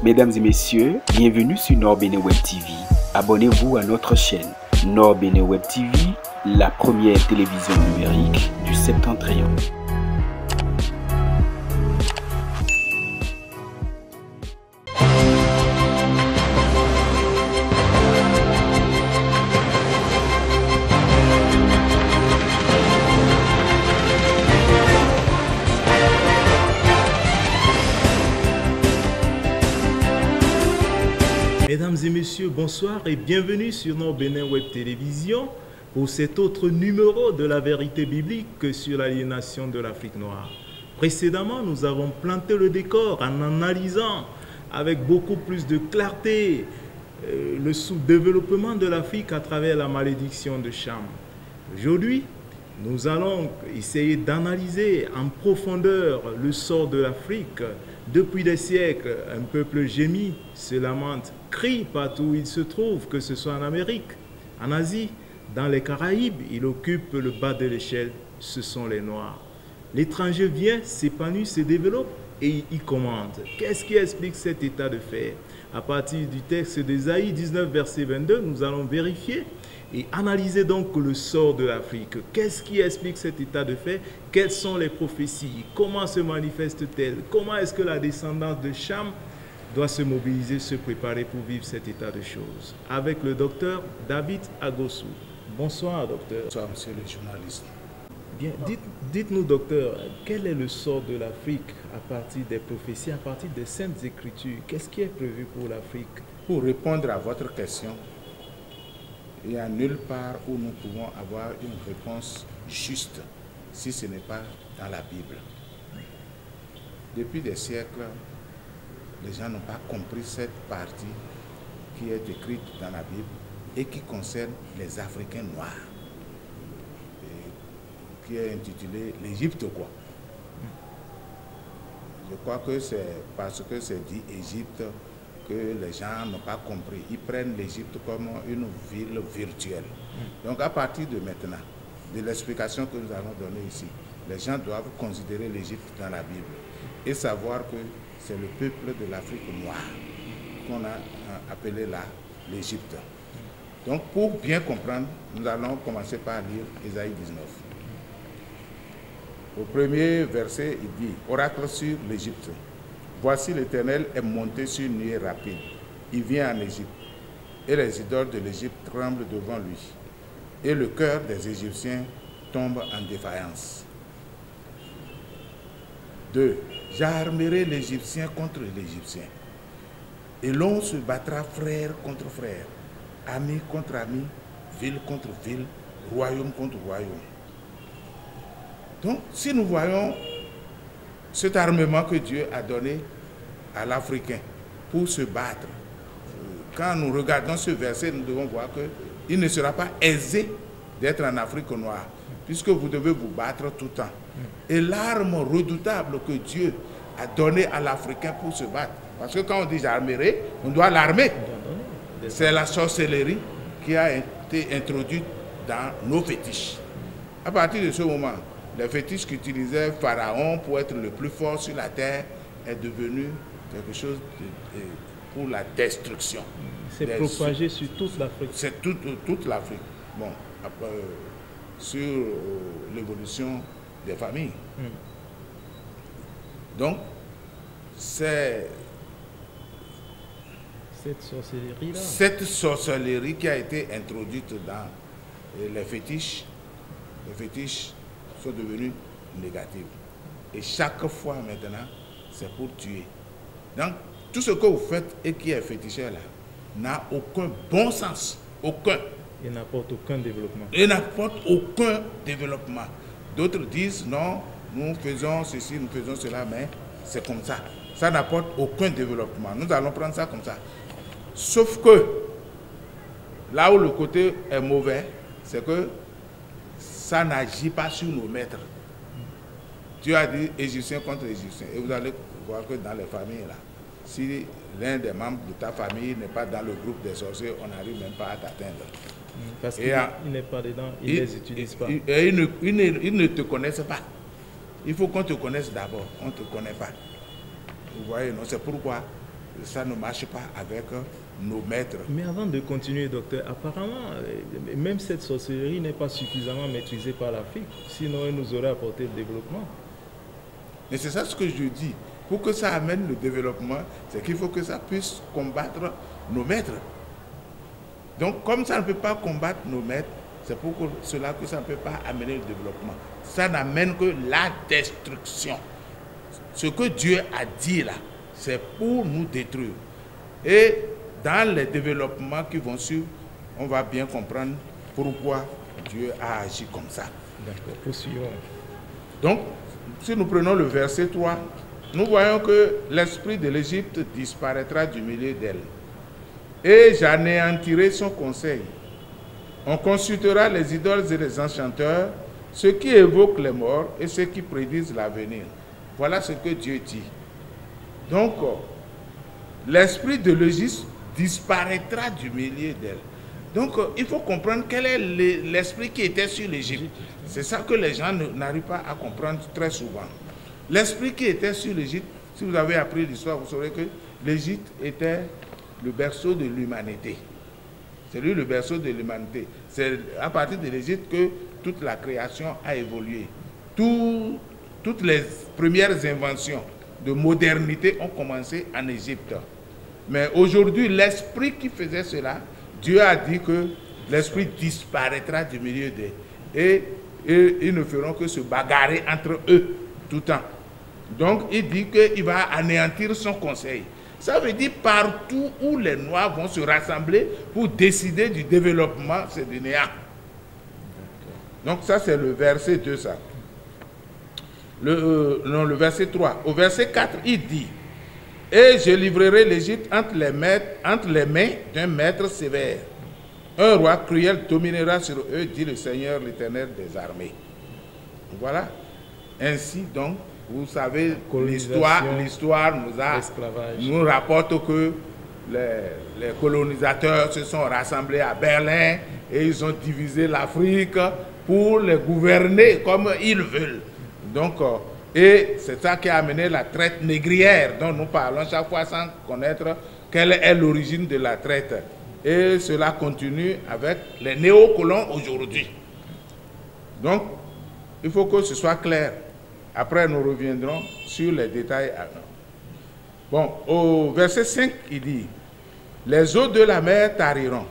Mesdames et messieurs, bienvenue sur Nord Bénin Web TV. Abonnez-vous à notre chaîne Nord Bénin Web TV, la première télévision numérique du Septentrion. Mesdames et messieurs, bonsoir et bienvenue sur Nord Bénin Web Télévision pour cet autre numéro de la vérité biblique sur l'aliénation de l'Afrique noire. Précédemment, nous avons planté le décor en analysant avec beaucoup plus de clarté le sous-développement de l'Afrique à travers la malédiction de Cham. Aujourd'hui, nous allons essayer d'analyser en profondeur le sort de l'Afrique. Depuis des siècles, un peuple gémit, se lamente, crie partout où il se trouve, que ce soit en Amérique, en Asie, dans les Caraïbes, il occupe le bas de l'échelle, ce sont les Noirs. L'étranger vient, s'épanouit, se développe et il commande. Qu'est-ce qui explique cet état de fait? À partir du texte d'Ésaïe 19, verset 22, nous allons vérifier et analyser donc le sort de l'Afrique. Qu'est-ce qui explique cet état de fait? Quelles sont les prophéties? Comment se manifeste-t-elle? Comment est-ce que la descendance de Cham doit se mobiliser, se préparer pour vivre cet état de choses? Avec le docteur David Agossou. Bonsoir, docteur. Bonsoir, monsieur le journaliste. Bien, dites-nous, docteur, quel est le sort de l'Afrique à partir des prophéties, à partir des saintes écritures? Qu'est-ce qui est prévu pour l'Afrique? Pour répondre à votre question, il n'y a nulle part où nous pouvons avoir une réponse juste si ce n'est pas dans la Bible. Depuis des siècles, les gens n'ont pas compris cette partie qui est écrite dans la Bible et qui concerne les Africains noirs, et qui est intitulée l'Égypte, quoi. Je crois que c'est parce que c'est dit Égypte que les gens n'ont pas compris. Ils prennent l'Égypte comme une ville virtuelle. Donc à partir de maintenant, de l'explication que nous allons donner ici, les gens doivent considérer l'Égypte dans la Bible et savoir que c'est le peuple de l'Afrique noire qu'on a appelé là l'Égypte. Donc pour bien comprendre, nous allons commencer par lire Ésaïe 19. Au premier verset, il dit, oracle sur l'Égypte. Voici l'Éternel est monté sur une nuée rapide. Il vient en Égypte. Et les idoles de l'Égypte tremblent devant lui. Et le cœur des Égyptiens tombe en défaillance. 2. J'armerai l'Égyptien contre l'Égyptien. Et l'on se battra frère contre frère, ami contre ami, ville contre ville, royaume contre royaume. Donc, si nous voyons cet armement que Dieu a donné à l'Africain pour se battre, quand nous regardons ce verset, nous devons voir qu'il ne sera pas aisé d'être en Afrique noire, puisque vous devez vous battre tout le temps. Et l'arme redoutable que Dieu a donnée à l'Africain pour se battre, parce que quand on dit j'armerai, on doit l'armer. C'est la sorcellerie qui a été introduite dans nos fétiches. À partir de ce moment, les fétiches qu'utilisait Pharaon pour être le plus fort sur la terre est devenu quelque chose pour la destruction. C'est propagé sur toute l'Afrique. C'est toute l'Afrique. Bon, après, sur l'évolution des familles. Donc, c'est cette sorcellerie qui a été introduite dans les fétiches. Les fétiches sont devenus négatifs. Et chaque fois maintenant, c'est pour tuer. Donc, tout ce que vous faites et qui est féticheur là, n'a aucun bon sens. Aucun. Il n'apporte aucun développement. Il n'apporte aucun développement. D'autres disent, non, nous faisons ceci, nous faisons cela, mais c'est comme ça. Ça n'apporte aucun développement. Nous allons prendre ça comme ça. Sauf que, là où le côté est mauvais, c'est que ça n'agit pas sur nos maîtres. Dieu a dit Égyptien contre Égyptien. Et vous allez voir que dans les familles, là, si l'un des membres de ta famille n'est pas dans le groupe des sorciers, on n'arrive même pas à t'atteindre. Parce qu'il n'est pas dedans, il ne les utilise pas. Et ils ne te connaissent pas. Il faut qu'on te connaisse d'abord. On ne te connaît pas. Vous voyez, non, c'est pourquoi ça ne marche pas avec nos maîtres. Mais avant de continuer, docteur, apparemment, même cette sorcellerie n'est pas suffisamment maîtrisée par l'Afrique, sinon elle nous aurait apporté le développement. Et c'est ça ce que je dis. Pour que ça amène le développement, c'est qu'il faut que ça puisse combattre nos maîtres. Donc, comme ça ne peut pas combattre nos maîtres, c'est pour cela que ça ne peut pas amener le développement. Ça n'amène que la destruction. Ce que Dieu a dit là, c'est pour nous détruire. Et dans les développements qui vont suivre, on va bien comprendre pourquoi Dieu a agi comme ça. D'accord, poursuivons. Donc, si nous prenons le verset 3, nous voyons que l'esprit de l'Égypte disparaîtra du milieu d'elle. Et j'anéantirai son conseil. On consultera les idoles et les enchanteurs, ceux qui évoquent les morts et ceux qui prédisent l'avenir. Voilà ce que Dieu dit. Donc, l'esprit de l'Égypte disparaîtra du milieu d'elle. Donc, il faut comprendre quel est l'esprit qui était sur l'Égypte. C'est ça que les gens n'arrivent pas à comprendre très souvent. L'esprit qui était sur l'Égypte, si vous avez appris l'histoire, vous saurez que l'Égypte était le berceau de l'humanité. C'est lui le berceau de l'humanité. C'est à partir de l'Égypte que toute la création a évolué. Toutes les premières inventions de modernité ont commencé en Égypte. Mais aujourd'hui, l'esprit qui faisait cela, Dieu a dit que l'esprit disparaîtra du milieu d'eux. Et ils ne feront que se bagarrer entre eux tout le temps. Donc, il dit qu'il va anéantir son conseil. Ça veut dire partout où les Noirs vont se rassembler pour décider du développement, c'est du néant. Donc ça, c'est le verset 2, ça. Le verset 3. Au verset 4, il dit, « Et je livrerai l'Égypte entre les mains d'un maître sévère. Un roi cruel dominera sur eux, dit le Seigneur, l'Éternel des armées. » Voilà. Ainsi donc, vous savez, l'histoire nous rapporte que les colonisateurs se sont rassemblés à Berlin et ils ont divisé l'Afrique pour les gouverner comme ils veulent. Donc, et c'est ça qui a amené la traite négrière dont nous parlons chaque fois sans connaître quelle est l'origine de la traite. Et cela continue avec les néocolons aujourd'hui. Donc, il faut que ce soit clair. Après, nous reviendrons sur les détails. Bon, au verset 5, il dit, « Les eaux de la mer tariront,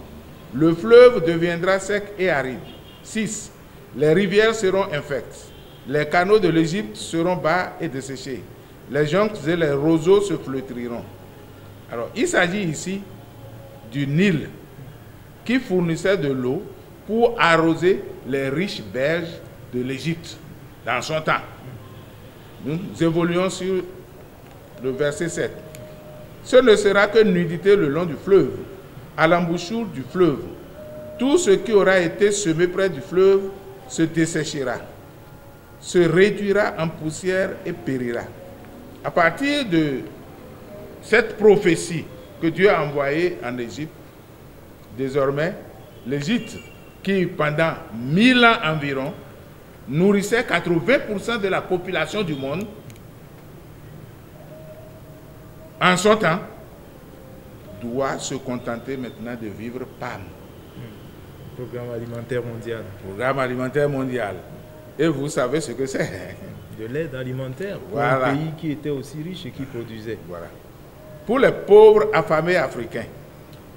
le fleuve deviendra sec et aride. 6. Les rivières seront infectes, les canaux de l'Égypte seront bas et desséchés, les joncs et les roseaux se flétriront. » Alors, il s'agit ici du Nil qui fournissait de l'eau pour arroser les riches berges de l'Égypte dans son temps. Nous évoluons sur le verset 7. Ce ne sera que nudité le long du fleuve, à l'embouchure du fleuve. Tout ce qui aura été semé près du fleuve se desséchera, se réduira en poussière et périra. À partir de cette prophétie que Dieu a envoyée en Égypte, désormais, l'Égypte, qui pendant 1000 ans environ, nourrissait 80% de la population du monde, en son temps, doit se contenter maintenant de vivre PAM. Programme alimentaire mondial. Programme alimentaire mondial. Et vous savez ce que c'est. De l'aide alimentaire pour voilà. Un pays qui était aussi riche et qui produisait. Voilà. Pour les pauvres affamés africains,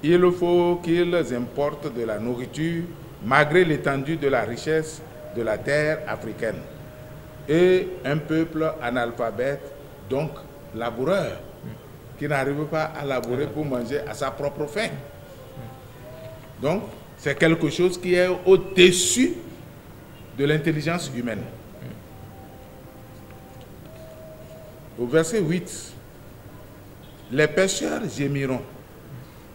il faut qu'ils importent de la nourriture malgré l'étendue de la richesse de la terre africaine. Et un peuple analphabète, donc laboureur, qui n'arrive pas à labourer pour manger à sa propre faim. Donc, c'est quelque chose qui est au-dessus de l'intelligence humaine. Au verset 8, les pêcheurs gémiront.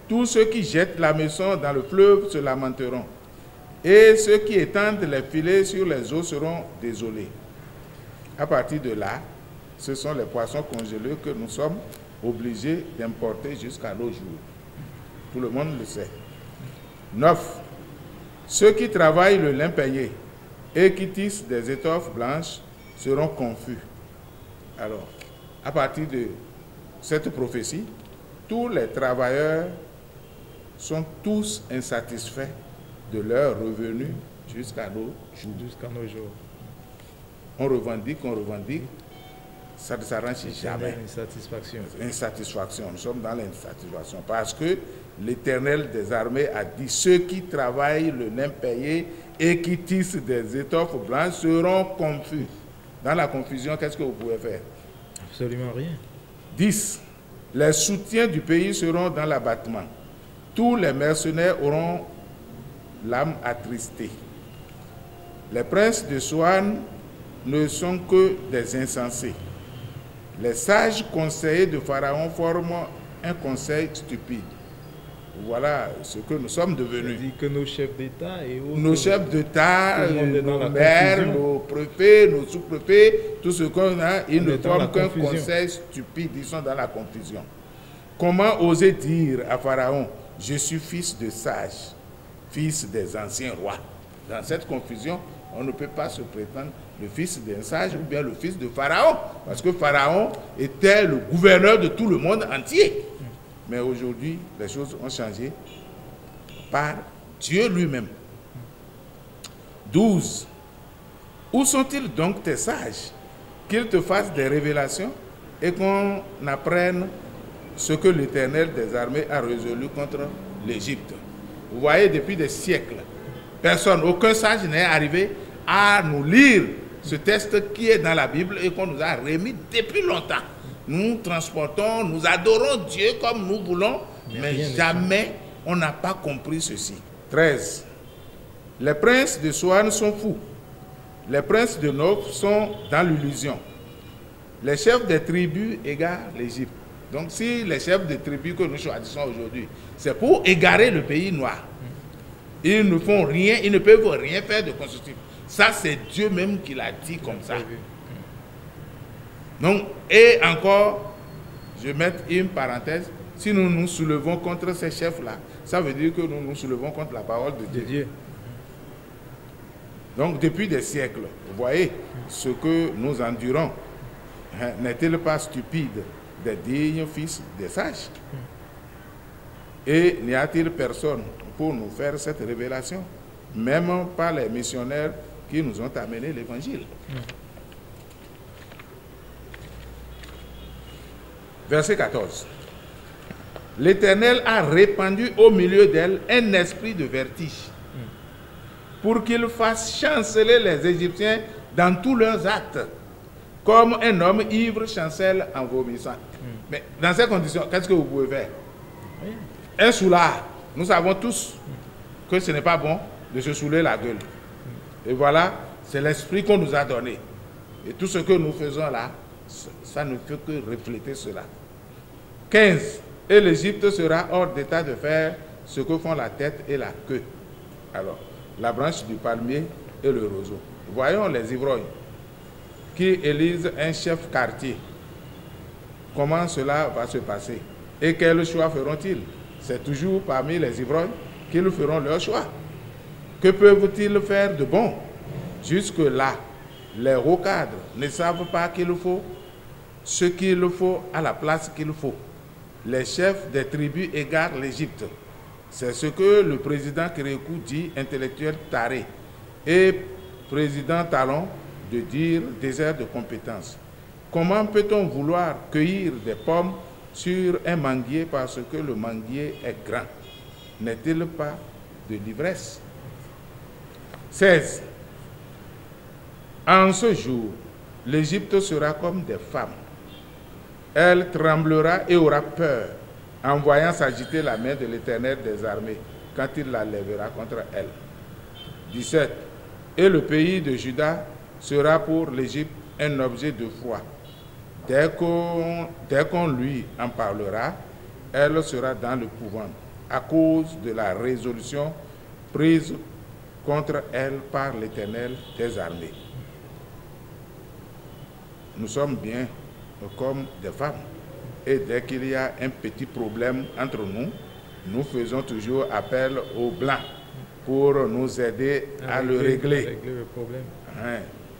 Tous ceux qui jettent la maison dans le fleuve se lamenteront. Et ceux qui étendent les filets sur les eaux seront désolés. À partir de là, ce sont les poissons congelés que nous sommes obligés d'importer jusqu'à nos jours. Tout le monde le sait. 9. Ceux qui travaillent le lin peigné et qui tissent des étoffes blanches seront confus. Alors, à partir de cette prophétie, tous les travailleurs sont tous insatisfaits de leurs revenus jusqu'à nos jours. On revendique, ça ne s'arrange jamais. Insatisfaction. Nous sommes dans l'insatisfaction parce que l'Éternel des armées a dit: ceux qui travaillent le lin payé et qui tissent des étoffes blanches seront confus. Dans la confusion, qu'est-ce que vous pouvez faire? Absolument rien. 10. Les soutiens du pays seront dans l'abattement. Tous les mercenaires auront l'âme attristée. Les princes de Soan ne sont que des insensés. Les sages conseillers de Pharaon forment un conseil stupide. Voilà ce que nous sommes devenus. Il dit que nos chefs d'État et autres, nos chefs d'État, nos maires, nos préfets, nos sous-préfets, tout ce qu'on a, ils ne forment qu'un conseil stupide, ils sont dans la confusion. Comment oser dire à Pharaon: je suis fils de sage, fils des anciens rois? Dans cette confusion, on ne peut pas se prétendre le fils d'un sage ou bien le fils de Pharaon, parce que Pharaon était le gouverneur de tout le monde entier. Mais aujourd'hui, les choses ont changé par Dieu lui-même. 12. Où sont-ils donc tes sages? Qu'ils te fassent des révélations et qu'on apprenne ce que l'Éternel des armées a résolu contre l'Égypte. Vous voyez, depuis des siècles, personne, aucun sage n'est arrivé à nous lire ce texte qui est dans la Bible et qu'on nous a remis depuis longtemps. Nous transportons, nous adorons Dieu comme nous voulons, mais jamais on n'a pas compris ceci. 13. Les princes de Soan sont fous. Les princes de Nob sont dans l'illusion. Les chefs des tribus égarent l'Égypte. Donc si les chefs des tribus que nous choisissons aujourd'hui, c'est pour égarer le pays noir. Ils ne font rien, ils ne peuvent rien faire de constructif. Ça, c'est Dieu même qui l'a dit comme ça. Donc, et encore, je mets une parenthèse, si nous nous soulevons contre ces chefs-là, ça veut dire que nous nous soulevons contre la parole de Dieu. Donc, depuis des siècles, vous voyez ce que nous endurons. N'est-il pas stupide des dignes fils des sages? Et n'y a-t-il personne pour nous faire cette révélation? Même pas les missionnaires qui nous ont amené l'évangile. Verset 14. L'Éternel a répandu au milieu d'elle un esprit de vertige pour qu'il fasse chanceler les Égyptiens dans tous leurs actes, comme un homme ivre chancelle en vomissant. Mais dans ces conditions, qu'est-ce que vous pouvez faire? Un soulard. Nous savons tous que ce n'est pas bon de se saouler la gueule. Et voilà, c'est l'esprit qu'on nous a donné. Et tout ce que nous faisons là, ça ne peut que refléter cela. 15. Et l'Égypte sera hors d'état de faire ce que font la tête et la queue. Alors, la branche du palmier et le roseau. Voyons les ivrognes qui élisent un chef quartier. Comment cela va se passer? Et quel choix feront-ils? C'est toujours parmi les ivrognes qu'ils feront leur choix. Que peuvent-ils faire de bon? Jusque-là, les hauts cadres ne savent pas qu'il faut ce qu'il faut à la place qu'il faut. Les chefs des tribus égarent l'Égypte. C'est ce que le président Kérékou dit, intellectuel taré, et président Talon de dire désert de compétences. Comment peut-on vouloir cueillir des pommes sur un manguier parce que le manguier est grand? N'est-il pas de l'ivresse? 16. En ce jour, l'Égypte sera comme des femmes. Elle tremblera et aura peur en voyant s'agiter la main de l'Éternel des armées quand il la lèvera contre elle. 17. Et le pays de Juda sera pour l'Égypte un objet de foi. Dès qu'on lui en parlera, elle sera dans l'épouvante à cause de la résolution prise contre elle par l'Éternel des armées. Nous sommes bien comme des femmes. Et dès qu'il y a un petit problème entre nous, nous faisons toujours appel aux Blancs pour nous aider à le régler. Le problème.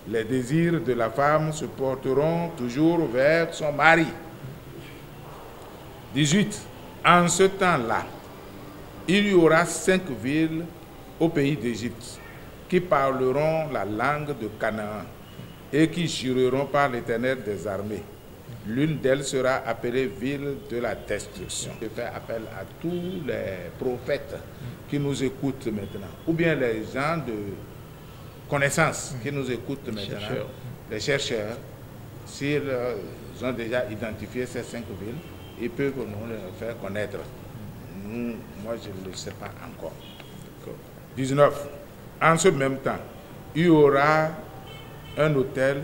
Les désirs de la femme se porteront toujours vers son mari. 18. En ce temps-là, il y aura 5 villes au pays d'Égypte qui parleront la langue de Canaan et qui jureront par l'Éternel des armées. L'une d'elles sera appelée ville de la destruction. Je fais appel à tous les prophètes qui nous écoutent maintenant, ou bien les gens de connaissance qui nous écoutent maintenant, les chercheurs, s'ils ont déjà identifié ces 5 villes, ils peuvent nous les faire connaître. Moi, je ne le sais pas encore. 19. En ce même temps, il y aura un autel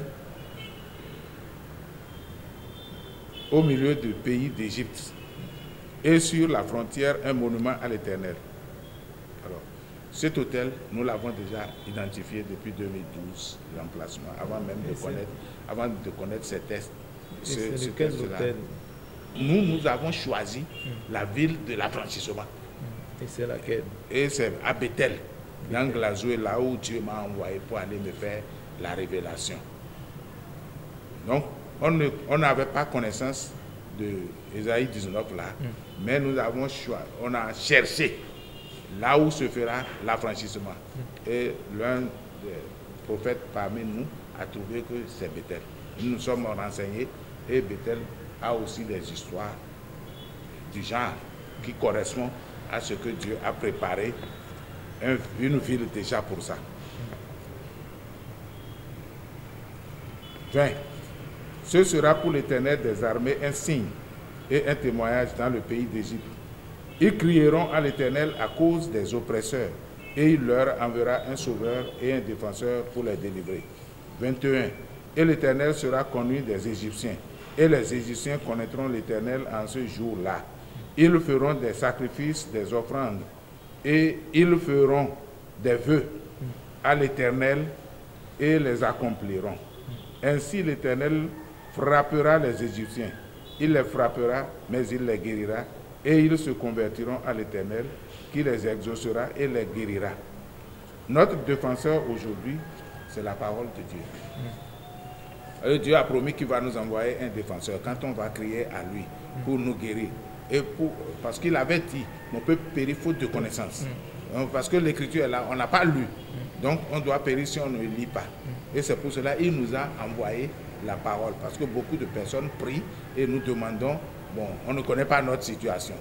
au milieu du pays d'Égypte et sur la frontière un monument à l'Éternel. Alors, cet autel, nous l'avons déjà identifié depuis 2012, l'emplacement, avant même de connaître ces tests. C'est lequel hôtel? Nous avons choisi la ville de l'affranchissement. Et c'est laquelle? Et c'est à Bethel, dans Glazoué, là où Dieu m'a envoyé pour aller me faire la révélation. Donc, on n'avait pas connaissance de Ésaïe 19 là, mais on a cherché là où se fera l'affranchissement. Et l'un des prophètes parmi nous a trouvé que c'est Bethel. Nous nous sommes renseignés et Bethel a aussi des histoires du genre qui correspondent à ce que Dieu a préparé, une ville déjà pour ça. 20. Ce sera pour l'Éternel des armées un signe et un témoignage dans le pays d'Égypte. Ils crieront à l'Éternel à cause des oppresseurs, et il leur enverra un sauveur et un défenseur pour les délivrer. 21. Et l'Éternel sera connu des Égyptiens, et les Égyptiens connaîtront l'Éternel en ce jour-là. Ils feront des sacrifices, des offrandes, et ils feront des vœux à l'Éternel et les accompliront. Ainsi l'Éternel frappera les Égyptiens. Il les frappera, mais il les guérira, et ils se convertiront à l'Éternel, qui les exaucera et les guérira. Notre défenseur aujourd'hui, c'est la parole de Dieu. Et Dieu a promis qu'il va nous envoyer un défenseur quand on va crier à lui pour nous guérir. Et parce qu'il avait dit, on peut périr faute de connaissance. Parce que l'écriture est là, on n'a pas lu. Donc on doit périr si on ne lit pas. Et c'est pour cela qu'il nous a envoyé la parole. Parce que beaucoup de personnes prient et nous demandons, bon, on ne connaît pas notre situation.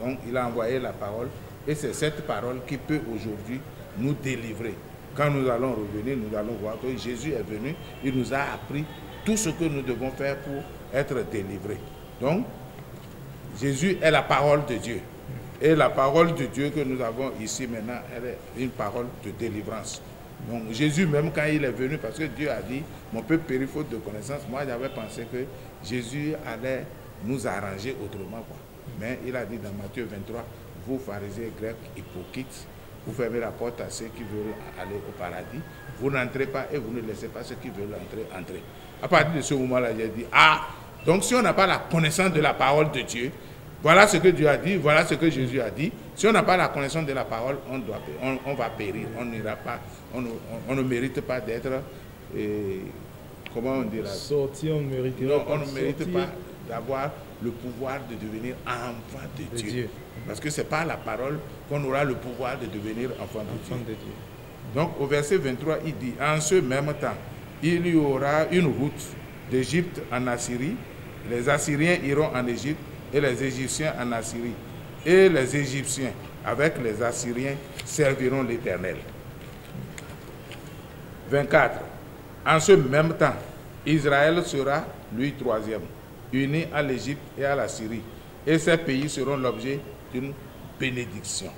Donc il a envoyé la parole. Et c'est cette parole qui peut aujourd'hui nous délivrer. Quand nous allons revenir, nous allons voir que Jésus est venu, il nous a appris tout ce que nous devons faire pour être délivrés. Donc, Jésus est la parole de Dieu. Et la parole de Dieu que nous avons ici maintenant, elle est une parole de délivrance. Donc, Jésus, même quand il est venu, parce que Dieu a dit, mon peuple périt faute de connaissance, moi j'avais pensé que Jésus allait nous arranger autrement, quoi. Mais il a dit dans Matthieu 23, vous pharisiens grecs hypocrites, vous fermez la porte à ceux qui veulent aller au paradis, vous n'entrez pas et vous ne laissez pas ceux qui veulent entrer. À partir de ce moment-là, j'ai dit, donc si on n'a pas la connaissance de la parole de Dieu, voilà ce que Dieu a dit, voilà ce que Jésus a dit. Si on n'a pas la connaissance de la parole, on va périr, on n'ira pas, on ne mérite pas d'être, comment on dit là? Sorti, on ne mérite non, pas. on ne mérite pas d'avoir le pouvoir de devenir enfant de Dieu. Parce que ce n'est pas la parole qu'on aura le pouvoir de devenir enfant de Dieu. Donc au verset 23, il dit, en ce même temps, il y aura une route d'Égypte en Assyrie, les Assyriens iront en Égypte et les Égyptiens en Assyrie. Et les Égyptiens, avec les Assyriens, serviront l'Éternel. 24. En ce même temps, Israël sera, lui, troisième, uni à l'Égypte et à la Syrie. Et ces pays seront l'objet d'une bénédiction.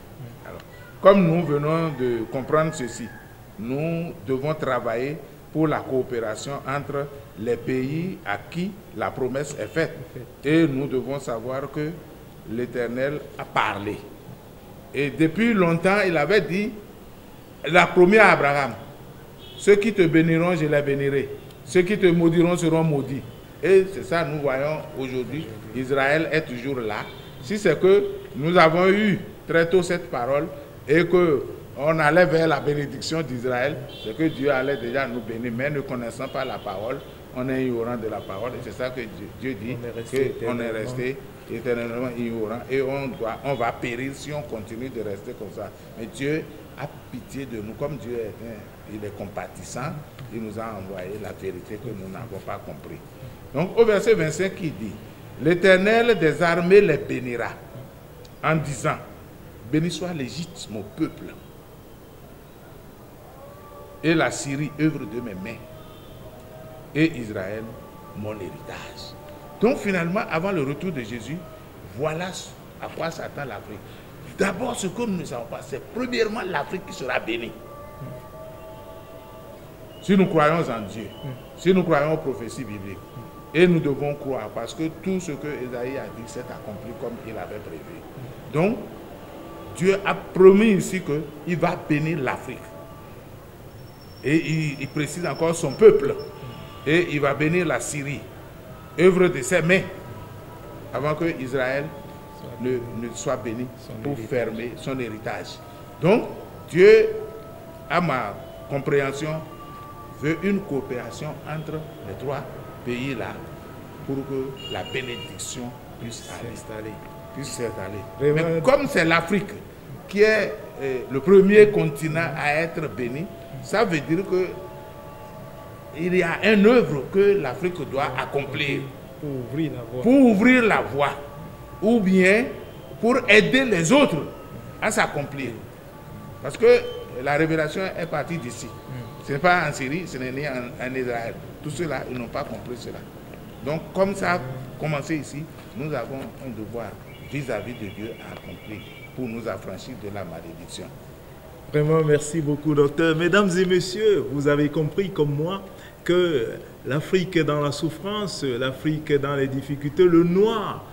Alors, comme nous venons de comprendre ceci, nous devons travailler pour la coopération entre les pays à qui la promesse est faite. Et nous devons savoir que l'Éternel a parlé. Et depuis longtemps, il avait dit, il a promis à Abraham, ceux qui te béniront, je les bénirai. Ceux qui te maudiront seront maudits. Et c'est ça, nous voyons aujourd'hui, Israël est toujours là. Si c'est que nous avons eu très tôt cette parole et qu'on allait vers la bénédiction d'Israël, c'est que Dieu allait déjà nous bénir, mais ne connaissant pas la parole, on est ignorant de la parole. Et c'est ça que Dieu dit, qu'on est resté éternellement ignorants et on va périr si on continue de rester comme ça. Mais Dieu a pitié de nous. Comme Dieu il est compatissant, il nous a envoyé la vérité que nous n'avons pas compris. Donc au verset 25, il dit, l'Éternel des armées les bénira en disant, béni soit l'Égypte, mon peuple, et la Syrie, œuvre de mes mains, et Israël, mon héritage. Donc finalement, avant le retour de Jésus, voilà à quoi s'attend l'Afrique. D'abord, ce que nous ne savons pas, c'est premièrement l'Afrique qui sera bénie. Si nous croyons en Dieu, si nous croyons aux prophéties bibliques, et nous devons croire, parce que tout ce que Isaïe a dit s'est accompli comme il avait prévu. Donc, Dieu a promis ici qu'il va bénir l'Afrique. Et il précise encore son peuple. Et il va bénir la Syrie, œuvre de ses mains, avant que Israël ne soit béni pour fermer son héritage. Donc, Dieu, à ma compréhension, veut une coopération entre les trois pays-là pour que la bénédiction puisse s'installer. Mais comme c'est l'Afrique qui est le premier continent à être béni, ça veut dire que il y a une œuvre que l'Afrique doit accomplir pour ouvrir la voie, ou bien pour aider les autres à s'accomplir. Parce que la révélation est partie d'ici. Ce n'est pas en Syrie, ce n'est ni en Israël. Tout cela, ils n'ont pas compris cela. Donc, comme ça a commencé ici, nous avons un devoir vis-à-vis de Dieu à accomplir pour nous affranchir de la malédiction. Vraiment, merci beaucoup, docteur. Mesdames et messieurs, vous avez compris comme moi que l'Afrique est dans la souffrance, l'Afrique est dans les difficultés. Le noir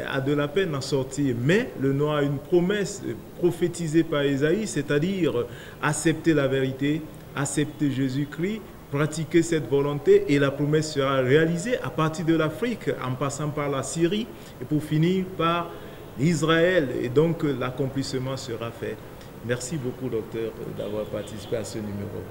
a de la peine à sortir, mais le noir a une promesse prophétisée par Isaïe, c'est-à-dire accepter la vérité, accepter Jésus-Christ, pratiquer cette volonté, et la promesse sera réalisée à partir de l'Afrique, en passant par la Syrie, et pour finir par Israël, et donc l'accomplissement sera fait. Merci beaucoup, docteur, d'avoir participé à ce numéro.